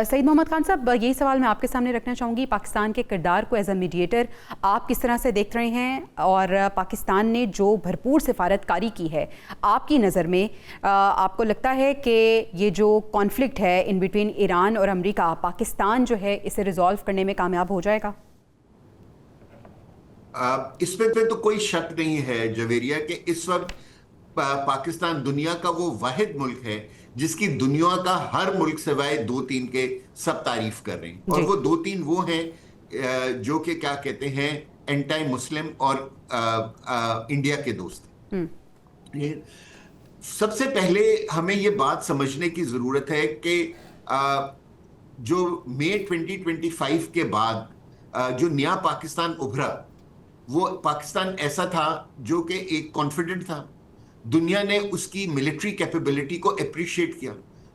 सईद मोहम्मद खान साहब, यही सवाल मैं आपके सामने रखना चाहूँगी, पाकिस्तान के किरदार को एज अ मीडिएटर आप किस तरह से देख रहे हैं, और पाकिस्तान ने जो भरपूर सिफारतकारी की है, आपकी नज़र में आपको लगता है कि ये जो कॉन्फ्लिक्ट है इन बिटवीन ईरान और अमेरिका, पाकिस्तान जो है इसे रिजॉल्व करने में कामयाब हो जाएगा? इसमें तो कोई शक नहीं है जवेरिया कि इस वक्त पाकिस्तान दुनिया का वो वाहिद मुल्क है जिसकी दुनिया का हर मुल्क सिवाय 2-3 के सब तारीफ कर रहे हैं, और वो 2-3 वो हैं जो कि क्या कहते हैं एंटी मुस्लिम और इंडिया के दोस्त। सबसे पहले हमें ये बात समझने की जरूरत है कि जो मई 2025 के बाद जो नया पाकिस्तान उभरा, वो पाकिस्तान ऐसा था जो कि एक कॉन्फिडेंट था। दुनिया ने उसकी मिलिट्री कैपेबिलिटी को अप्रिशिएट किया,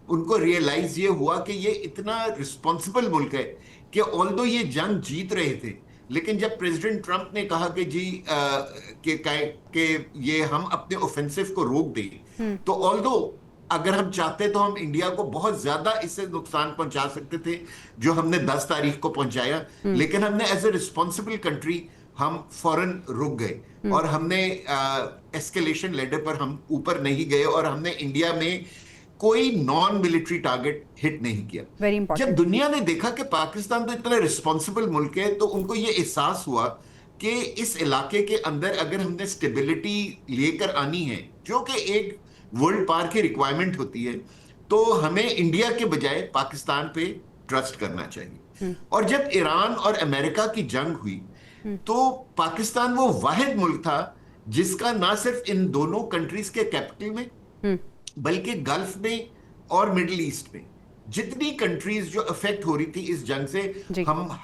उनको रियलाइज ये हुआ कि ये इतना रिस्पॉन्सिबल मुल्क है कि ऑल्दो ये जंग जीत रहे थे, लेकिन जब प्रेसिडेंट ट्रंप ने कहा कि जी कि ये हम अपने ऑफेंसिव को रोक दें, तो ऑल्दो अगर हम चाहते तो हम इंडिया को बहुत ज्यादा इससे नुकसान पहुंचा सकते थे जो हमने 10 तारीख को पहुंचाया, लेकिन हमने एज ए रिस्पॉन्सिबल कंट्री हम फौरन रुक गए, और हमने एस्केलेशन लेडर पर हम ऊपर नहीं गए, और हमने इंडिया में कोई नॉन मिलिट्री टारगेट हिट नहीं किया। जब दुनिया ने देखा कि पाकिस्तान तो इतना रिस्पॉन्सिबल मुल्क है, तो उनको ये एहसास हुआ कि इस इलाके के अंदर अगर हमने स्टेबिलिटी लेकर आनी है, जो कि एक वर्ल्ड पार की रिक्वायरमेंट होती है, तो हमें इंडिया के बजाय पाकिस्तान पे ट्रस्ट करना चाहिए। और जब ईरान और अमेरिका की जंग हुई, तो पाकिस्तान वो वाहिद मुल्क था जिसका ना सिर्फ इन दोनों कंट्रीज के कैपिटल में, बल्कि गल्फ में और मिडिल ईस्ट में जितनी कंट्रीज जो अफेक्ट हो रही थी इस जंग से,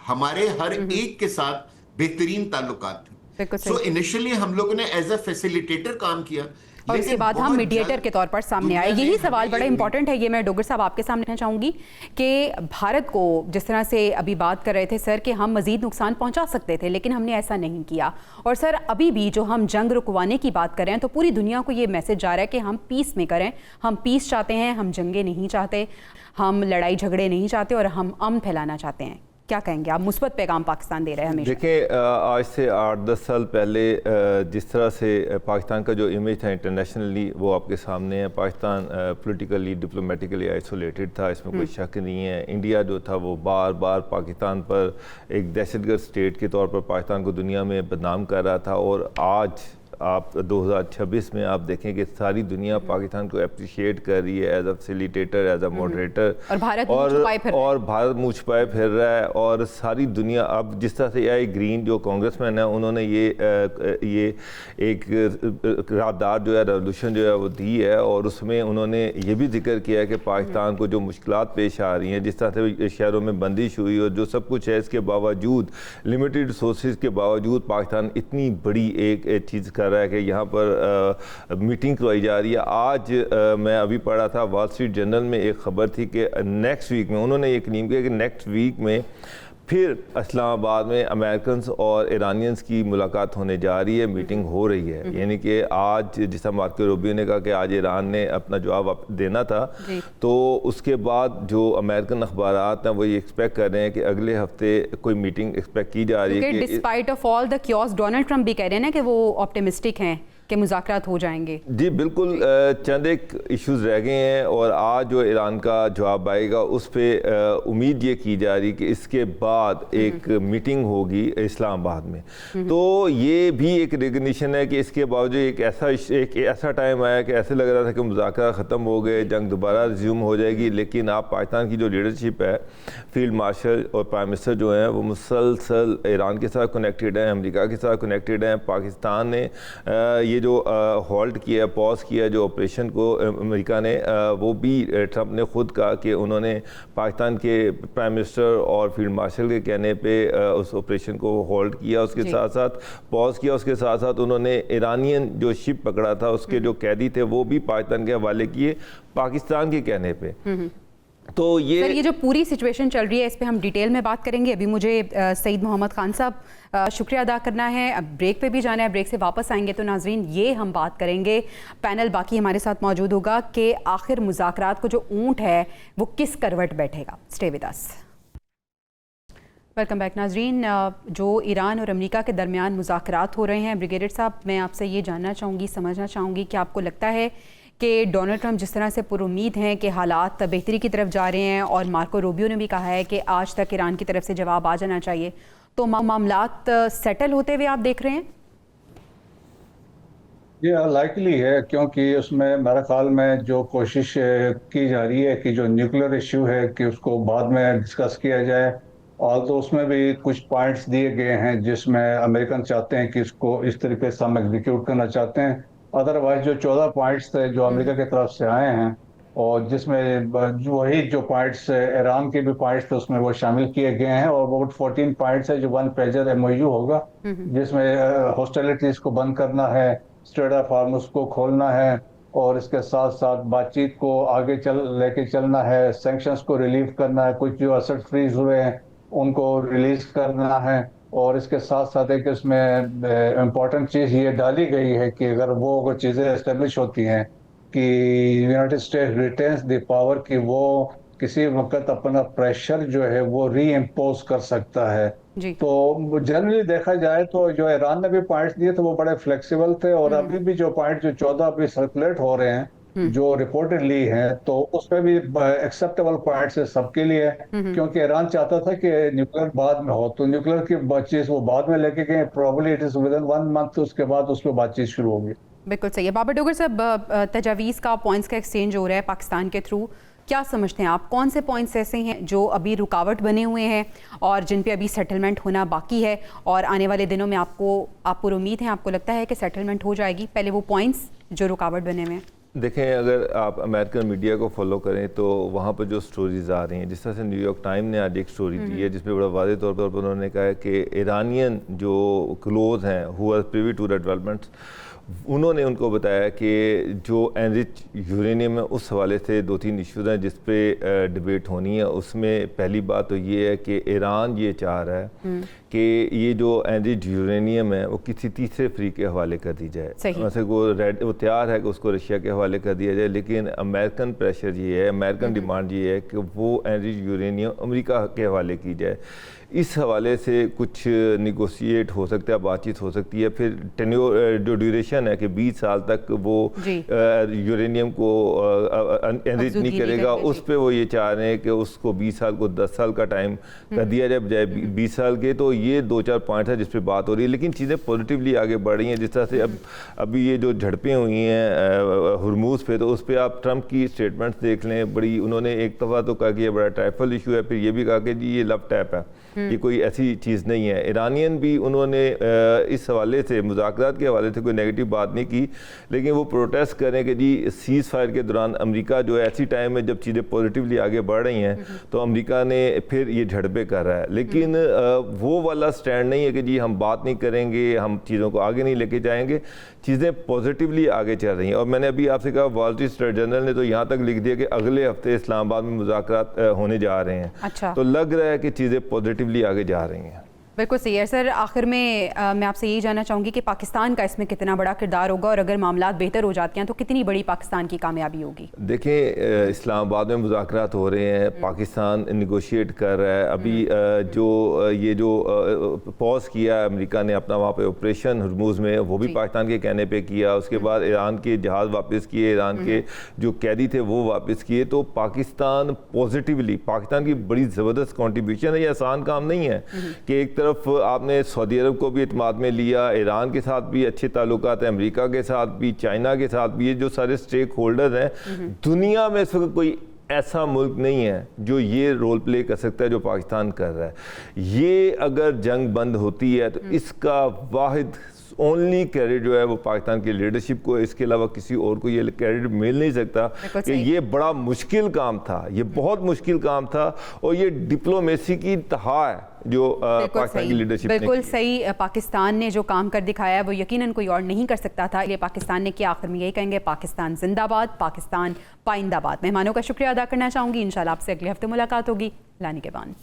हमारे हर एक के साथ बेहतरीन ताल्लुकात थे। सो इनिशियली हम लोगों ने एज अ फैसिलिटेटर काम किया, और उसके बाद हम मीडिएटर के तौर पर सामने आए। यही सवाल बड़ा इंपॉर्टेंट है, ये मैं डोगर साहब आपके सामने रखना चाहूँगी कि भारत को जिस तरह से अभी बात कर रहे थे सर कि हम मज़ीद नुकसान पहुँचा सकते थे, लेकिन हमने ऐसा नहीं किया। और सर अभी भी जो हम जंग रुकवाने की बात कर रहे हैं तो पूरी दुनिया को ये मैसेज जा रहा है कि हम पीस में करें, हम पीस चाहते हैं, हम जंगें नहीं चाहते, हम लड़ाई झगड़े नहीं चाहते और हम अमन फैलाना चाहते हैं। क्या कहेंगे आप? मुस्बत पैगाम पाकिस्तान दे रहे हैं हमेशा। देखिए, आज से 8-10 साल पहले जिस तरह से पाकिस्तान का जो इमेज था इंटरनेशनली वो आपके सामने है। पाकिस्तान पॉलिटिकली डिप्लोमेटिकली आइसोलेटेड था, इसमें कोई शक नहीं है। इंडिया जो था वो बार बार पाकिस्तान पर एक दहशतगर्द स्टेट के तौर पर पाकिस्तान को दुनिया में बदनाम कर रहा था। और आज आप 2026 में आप देखें कि सारी दुनिया पाकिस्तान को अप्रिशिएट कर रही है as a facilitator, as a moderator, और भारत मुँह छुपाए फिर रहा है। और सारी दुनिया अब जिस तरह से AI ग्रीन जो कांग्रेसमैन है उन्होंने ये एक राहदार जो है रेवोल्यूशन जो है वो दी है, और उसमें उन्होंने ये भी जिक्र किया है कि पाकिस्तान को जो मुश्किलात पेश आ रही हैं, जिस तरह से शहरों में बंदिश हुई और जो सब कुछ है, इसके बावजूद लिमिटेड रिसोर्सेज के बावजूद पाकिस्तान इतनी बड़ी एक चीज़ कर रहा है कि यहाँ पर मीटिंग करवाई जा रही है। आज मैं अभी पढ़ा था वॉल स्ट्रीट जर्नल में एक ख़बर थी कि नेक्स्ट वीक में उन्होंने ये क्लेम किया कि नेक्स्ट वीक में फिर इस्लामाबाद में अमेरिकन्स और ईरानियंस की मुलाकात होने जा रही है, मीटिंग हो रही है। यानी कि आज जिस मार्को रूबियो ने कहा कि आज ईरान ने अपना जवाब देना था, तो उसके बाद जो अमेरिकन अखबारात हैं वो ये एक्सपेक्ट कर रहे हैं कि अगले हफ्ते कोई मीटिंग एक्सपेक्ट की जा रही है। Despite of all the chaos Donald Trump भी कह रहे हैं ना कि वो ऑप्टिमिस्टिक हैं कि मुज़ाकरात हो जाएंगे। जी बिल्कुल, चंद एक इश्यूज रह गए हैं और आज जो ईरान का जवाब आएगा उस पर उम्मीद ये की जा रही कि इसके बाद एक मीटिंग होगी इस्लामाबाद में। तो ये भी एक रिकग्निशन है कि इसके बावजूद एक ऐसा टाइम आया कि ऐसे लग रहा था कि मुज़ाकरा ख़त्म हो गए, जंग दोबारा रिज्यूम हो जाएगी। लेकिन आप पाकिस्तान की जो लीडरशिप है, फील्ड मार्शल और प्राइम मिनिस्टर जो हैं वो मुसलसल ईरान के साथ कनेक्टेड हैं, अमेरिका के साथ कनेक्टेड हैं। पाकिस्तान ने ये जो हॉल्ट किया, पॉज किया जो ऑपरेशन को अमेरिका ने, वो भी ट्रंप ने खुद कहा कि उन्होंने पाकिस्तान के प्राइम मिनिस्टर और फील्ड मार्शल के कहने पे उस ऑपरेशन को होल्ड किया, उसके साथ साथ पॉज किया। उसके साथ साथ उन्होंने ईरानियन जो शिप पकड़ा था उसके जो कैदी थे वो भी पाकिस्तान के हवाले किए पाकिस्तान के कहने पे। तो ये जो पूरी सिचुएशन चल रही है इस पे हम डिटेल में बात करेंगे। अभी मुझे सईद मोहम्मद खान साहब शुक्रिया अदा करना है, अब ब्रेक पे भी जाना है। ब्रेक से वापस आएंगे तो नाजरीन ये हम बात करेंगे, पैनल बाकी हमारे साथ मौजूद होगा कि आखिर मुज़ाकरात को जो ऊंट है वो किस करवट बैठेगा। Stay with us. Welcome back नाजरीन। जो ईरान और अमेरिका के दरमियान मुज़ाकरात हो रहे हैं, ब्रिगेडियर साहब मैं आपसे ये जानना चाहूँगी, समझना चाहूँगी कि आपको लगता है कि डोनाल्ड ट्रंप जिस तरह से पुरुमीद हैं कि हालात बेहतरी की तरफ जा रहे हैं, और मार्को रूबियो ने भी कहा है कि आज तक ईरान की तरफ से जवाब आ जाना चाहिए, तो मामलात सेटल होते हुए आप देख रहे हैं? ये लाइकली है, क्योंकि उसमें मेरे ख्याल में जो कोशिश की जा रही है कि जो न्यूक्लियर इश्यू है कि उसको बाद में डिस्कस किया जाए, और तो उसमें भी कुछ पॉइंट्स दिए गए हैं जिसमें अमेरिकन चाहते हैं कि इसको इस तरीके से हम एग्जीक्यूट करना चाहते हैं। अदरवाइज जो 14 पॉइंट्स थे जो अमेरिका की तरफ से आए हैं, और जिसमें वही जो पॉइंट्स ईरान के भी पॉइंट्स थे उसमें वो शामिल किए गए हैं, और वो 14 पॉइंट्स है जो 1 पेजर MOU होगा जिसमें हॉस्टिलिटीज को बंद करना है, स्ट्रेट ऑफ हॉर्मुज को खोलना है, और इसके साथ साथ बातचीत को आगे लेके चलना है, सैंक्शंस को रिलीव करना है, कुछ जो एसेट फ्रीज हुए हैं उनको रिलीज करना है, और इसके साथ साथ एक इसमें इम्पोर्टेंट चीज़ ये डाली गई है कि अगर चीज़ें एस्टेब्लिश होती हैं कि United states retains the power कि वो किसी वक्त अपना प्रेशर जो है वो री इम्पोज कर सकता है जी। तो जनरली देखा जाए तो जो ईरान ने भी पॉइंट्स दिए थे वो बड़े फ्लेक्सिबल थे, और अभी भी जो पॉइंट जो 14 अभी सर्कुलेट हो रहे हैं जो रिपोर्टेडली हैं, तो उसमें भी एक्सेप्टेबल पॉइंट्स है सबके लिए, क्योंकि ईरान चाहता था कि न्यूक्लियर बाद में हो, तो न्यूक्लियर की बातचीत वो बाद में लेके गए, probably it is with in 1 month, उसके बाद उस पर बातचीत शुरू होगी। बिल्कुल सही है। बाबर डोगर साहब, तजावीज़ का पॉइंट्स का एक्सचेंज हो रहा है पाकिस्तान के थ्रू, क्या समझते हैं आप, कौन से पॉइंट्स ऐसे हैं जो अभी रुकावट बने हुए हैं और जिन पे अभी सेटलमेंट होना बाकी है, और आने वाले दिनों में आपको उम्मीद है, आपको लगता है कि सेटलमेंट हो जाएगी? पहले वो पॉइंट्स जो रुकावट बने हुए हैं। देखें, अगर आप अमेरिकन मीडिया को फॉलो करें तो वहाँ पर जो स्टोरीज आ रही हैं, जिस तरह से न्यूयॉर्क टाइम ने आज एक स्टोरी दी है जिसमें बड़ा वाज़ेह तौर पर उन्होंने कहा है कि ईरानियन जो क्लोज हैं who are privy to the developments, उन्होंने उनको बताया कि जो एनरिच यूरेनियम है उस हवाले से 2-3 इश्यूज हैं जिस पे डिबेट होनी है। उसमें पहली बात तो ये है कि ईरान ये चाह रहा है कि ये जो एनरिच यूरेनियम है वो किसी तीसरे फ्री के हवाले कर दी जाए। वैसे वो तैयार है कि उसको रशिया के हवाले कर दिया जाए, लेकिन अमेरिकन प्रेशर ये है, अमेरिकन डिमांड ये है कि वो एनरिच यूरेनियम अमेरिका के हवाले की जाए। इस हवाले से कुछ निगोशिएट हो सकता है, बातचीत हो सकती है। फिर टेन्योर जो ड्यूरेशन है कि 20 साल तक वो यूरेनियम को एनरिच नहीं करेगा, उस पे वो ये चाह रहे हैं कि उसको 20 साल को 10 साल का टाइम कर दिया जाए बजाय 20 साल के। तो ये 2-4 पॉइंट है जिस पे बात हो रही है, लेकिन चीज़ें पॉजिटिवली आगे बढ़ रही हैं। जिस तरह से अभी ये जो झड़पें हुई हैं हुरमुज़ पे, तो उस पर आप ट्रंप की स्टेटमेंट्स देख लें। बड़ी उन्होंने एक दफ़ा तो कहा कि ये बड़ा ट्राइफल इशू है, फिर ये भी कहा कि जी ये लव टैप है, ये कोई ऐसी चीज़ नहीं है। ईरानियन भी उन्होंने इस हवाले से मुज़ाकरात के हवाले से कोई नेगेटिव बात नहीं की, लेकिन वो प्रोटेस्ट करें कि जी सीज़ फायर के दौरान अमेरिका जो है ऐसी टाइम में जब चीज़ें पॉजिटिवली आगे बढ़ रही हैं तो अमेरिका ने फिर ये झड़पें कर रहा है। लेकिन वो वाला स्टैंड नहीं है कि जी हम बात नहीं करेंगे, हम चीज़ों को आगे नहीं लेके जाएंगे। चीज़ें पॉजिटिवली आगे चल रही हैं। और मैंने अभी आपसे कहा वॉल स्ट्रीट जर्नल ने तो यहाँ तक लिख दिया कि अगले हफ्ते इस्लामाबाद में मुज़ाकरात होने जा रहे हैं। अच्छा। तो लग रहा है कि चीज़ें पॉजिटिवली आगे जा रही हैं। बिल्कुल सही है सर। आखिर में मैं आपसे यही जानना चाहूँगी कि पाकिस्तान का इसमें कितना बड़ा किरदार होगा और अगर मामलात बेहतर हो जाते हैं तो कितनी बड़ी पाकिस्तान की कामयाबी होगी? देखें, इस्लामाबाद में मुज़ाकरात हो रहे हैं, पाकिस्तान निगोशिएट कर रहा है। अभी ये जो पॉज किया है अमेरिका ने अपना वहाँ पे ऑपरेशन हुरमुज़ में, वो भी पाकिस्तान के कहने पे किया। उसके बाद ईरान के जहाज़ वापस किए, ईरान के जो कैदी थे वो वापस किए। तो पाकिस्तान पॉजिटिवली, पाकिस्तान की बड़ी ज़बरदस्त कॉन्ट्रीब्यूशन है। ये आसान काम नहीं है कि एक तरफ आपने सऊदी अरब को भी इत्मीनान में लिया, ईरान के साथ भी अच्छे ताल्लुकात हैं, अमेरिका के साथ भी, चाइना के साथ भी। ये जो सारे स्टेक होल्डर्स हैं, दुनिया में इस वक्त कोई ऐसा मुल्क नहीं है जो ये रोल प्ले कर सकता है जो पाकिस्तान कर रहा है। ये अगर जंग बंद होती है तो इसका वाहिद ओनली क्रेडिट जो है वो पाकिस्तान की लीडरशिप को, इसके अलावा किसी और को ये क्रेडिट मिल नहीं सकता कि ये बड़ा मुश्किल काम था, ये बहुत मुश्किल काम था और ये डिप्लोमेसी की इंतहा है जो पाकिस्तान की लीडरशिप ने बिल्कुल सही। पाकिस्तान ने जो काम कर दिखाया है वो यकीनन कोई और नहीं कर सकता था। ये पाकिस्तान ने किया। आखिर में यही कहेंगे, पाकिस्तान जिंदाबाद, पाकिस्तान पाइंदाबाद। मेहमानों का शुक्रिया अदा करना चाहूँगी। इंशाल्लाह आपसे अगले हफ्ते मुलाकात होगी। लानी के बाद।